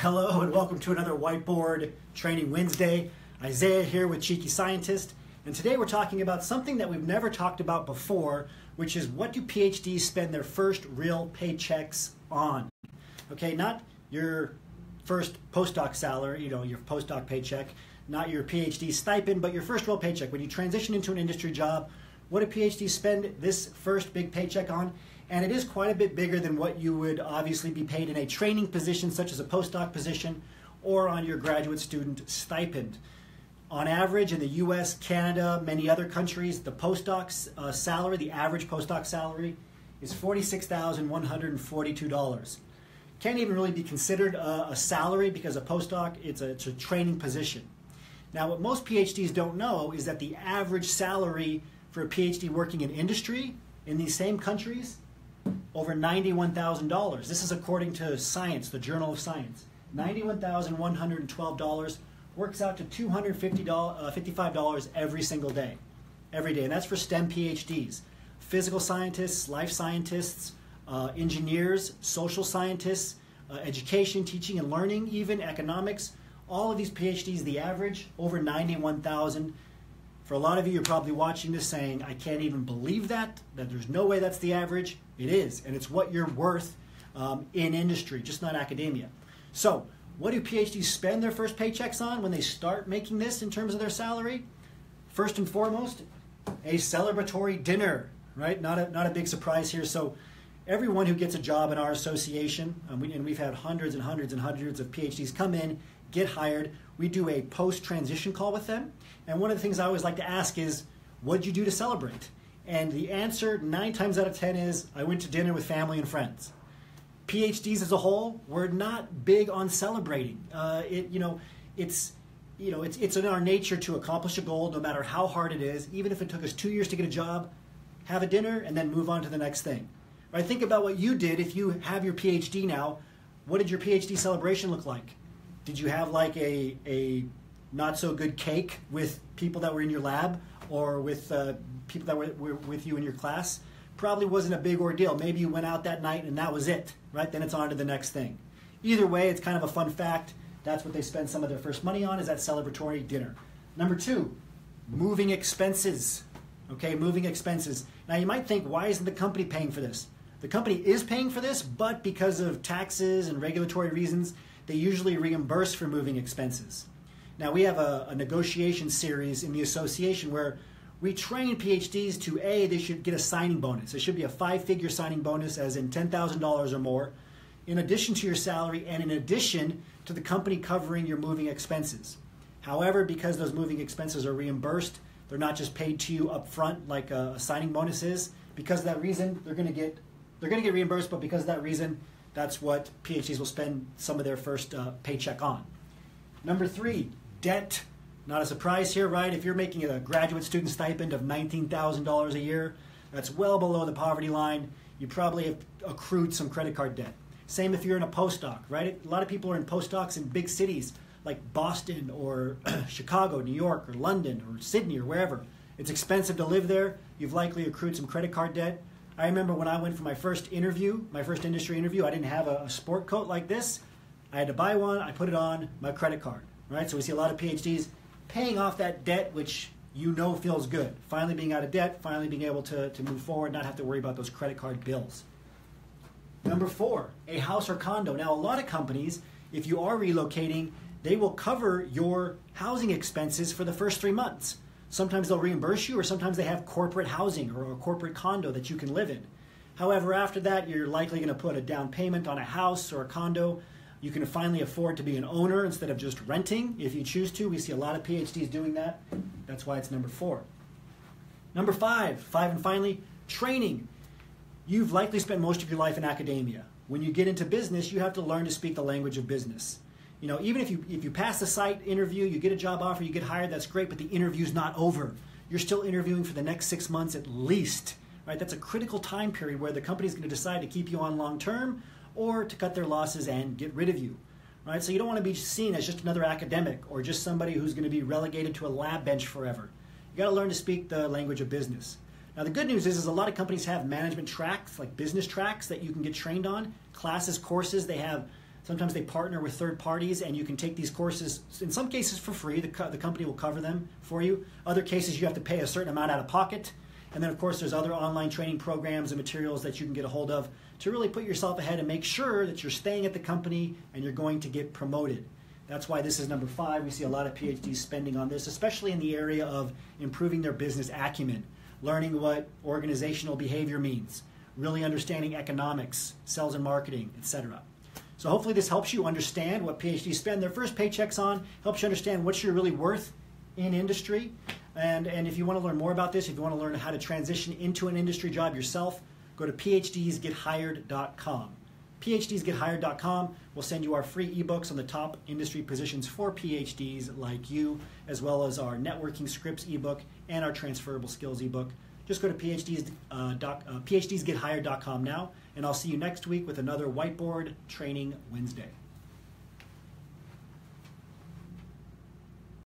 Hello and welcome to another Whiteboard Training Wednesday. Isaiah here with Cheeky Scientist, and today we're talking about something that we've never talked about before, which is what do PhDs spend their first real paychecks on? Okay, not your first postdoc salary, your postdoc paycheck, not your PhD stipend, but your first real paycheck. When you transition into an industry job, what do PhDs spend this first big paycheck on? And it is quite a bit bigger than what you would obviously be paid in a training position such as a postdoc position or on your graduate student stipend. On average in the US, Canada, many other countries, the postdoc's salary, the average postdoc salary is $46,142. Can't even really be considered a salary because a postdoc, it's a training position. Now what most PhDs don't know is that the average salary for a PhD working in industry in these same countries, over $91,000. This is according to Science, the Journal of Science. $91,112 works out to $255 every single day. Every day, and that's for STEM PhDs. Physical scientists, life scientists, engineers, social scientists, education, teaching and learning, even economics. All of these PhDs, the average, over $91,000. For a lot of you, you're probably watching this saying, I can't even believe that there's no way that's the average. It is, and it's what you're worth in industry, just not academia. So, what do PhDs spend their first paychecks on when they start making this in terms of their salary? First and foremost, a celebratory dinner, right? Not a big surprise here. So, everyone who gets a job in our association, and we've had hundreds and hundreds and hundreds of PhDs come in, get hired. We do a post-transition call with them. And one of the things I always like to ask is, what'd you do to celebrate? And the answer 9 times out of 10 is, I went to dinner with family and friends. PhDs as a whole, we're not big on celebrating. It's in our nature to accomplish a goal, no matter how hard it is. Even if it took us 2 years to get a job, have a dinner and then move on to the next thing. Right? Think about what you did if you have your PhD now. What did your PhD celebration look like? Did you have like a not so good cake with people that were in your lab or with people that were with you in your class? Probably wasn't a big ordeal. Maybe you went out that night and that was it, right? Then it's on to the next thing. Either way, it's kind of a fun fact. That's what they spend some of their first money on, is that celebratory dinner. Number 2, moving expenses. Okay, moving expenses. Now you might think, why isn't the company paying for this? The company is paying for this, but because of taxes and regulatory reasons, they usually reimburse for moving expenses. Now we have a negotiation series in the association where we train PhDs to they should get a signing bonus. It should be a 5-figure signing bonus, as in $10,000 or more, in addition to your salary and in addition to the company covering your moving expenses. However, because those moving expenses are reimbursed, they're not just paid to you up front like a signing bonus is. Because of that reason, they're going to get reimbursed, but because of that reason, that's what PhDs will spend some of their first paycheck on. Number 3, debt. Not a surprise here, right? If you're making a graduate student stipend of $19,000 a year, that's well below the poverty line. You probably have accrued some credit card debt. Same if you're in a postdoc, right? A lot of people are in postdocs in big cities like Boston or Chicago, New York, or London, or Sydney, or wherever. It's expensive to live there. You've likely accrued some credit card debt. I remember when I went for my first interview, my first industry interview, I didn't have a sport coat like this. I had to buy one, I put it on my credit card, right? So we see a lot of PhDs paying off that debt, which feels good. Finally being out of debt, finally being able to move forward, not have to worry about those credit card bills. Number 4, a house or condo. Now a lot of companies, if you are relocating, they will cover your housing expenses for the first 3 months. Sometimes they'll reimburse you, or sometimes they have corporate housing or a corporate condo that you can live in. However, after that, you're likely going to put a down payment on a house or a condo. You can finally afford to be an owner instead of just renting if you choose to. We see a lot of PhDs doing that. That's why it's number 4. Number 5 and finally, training. You've likely spent most of your life in academia. When you get into business, you have to learn to speak the language of business. Even if you pass the site interview, you get a job offer, you get hired, that's great, but the interview's not over. You're still interviewing for the next 6 months at least, right? That's a critical time period where the company's going to decide to keep you on long term or to cut their losses and get rid of you, right? So you don't want to be seen as just another academic or just somebody who's going to be relegated to a lab bench forever. You got to learn to speak the language of business. Now the good news is a lot of companies have management tracks, like business tracks that you can get trained on, classes, courses. They have Sometimes they partner with third parties, and you can take these courses, in some cases for free. The company will cover them for you. Other cases, you have to pay a certain amount out of pocket. And then, of course, there's other online training programs and materials that you can get a hold of to really put yourself ahead and make sure that you're staying at the company and you're going to get promoted. That's why this is number 5. We see a lot of PhDs spending on this, especially in the area of improving their business acumen, learning what organizational behavior means, really understanding economics, sales and marketing, etc. So hopefully this helps you understand what PhDs spend their first paychecks on, helps you understand what you're really worth in industry. And if you want to learn more about this, if you want to learn how to transition into an industry job yourself, go to PhDsGetHired.com. PhDsGetHired.com will send you our free ebooks on the top industry positions for PhDs like you, as well as our networking scripts ebook and our transferable skills ebook. Just go to PhDsGetHired.com now, and I'll see you next week with another Whiteboard Training Wednesday.